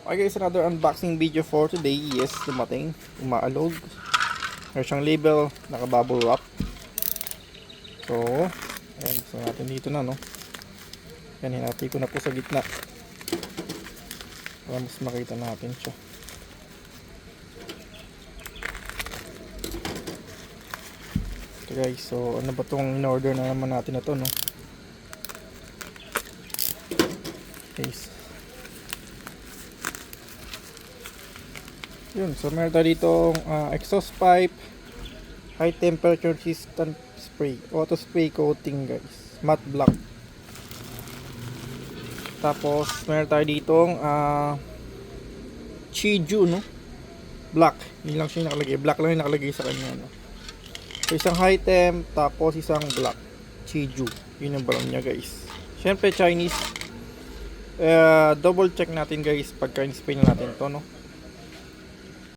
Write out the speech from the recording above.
Okay guys, another unboxing video for today. Yes, dumating, umaalog. Meron siyang label, naka-bubble wrap. So, ayan, gusto natin dito na, no? Yan, hinati ko na po sa gitna para mas makita natin siya. Okay guys, so ano ba itong in-order na naman natin na to, no? Guys, yun, so meron tayo dito exhaust pipe, high temperature resistant spray, auto spray coating guys, matte black. Tapos meron tayo ditong Chiju, no? Black, yun lang siya nakalagay, black lang yung nakalagay sa kanya, no? So isang high temp, tapos isang black Chiju, yun yung balon niya guys. Syempre Chinese. Double check natin guys pagka in-spray na natin to, no?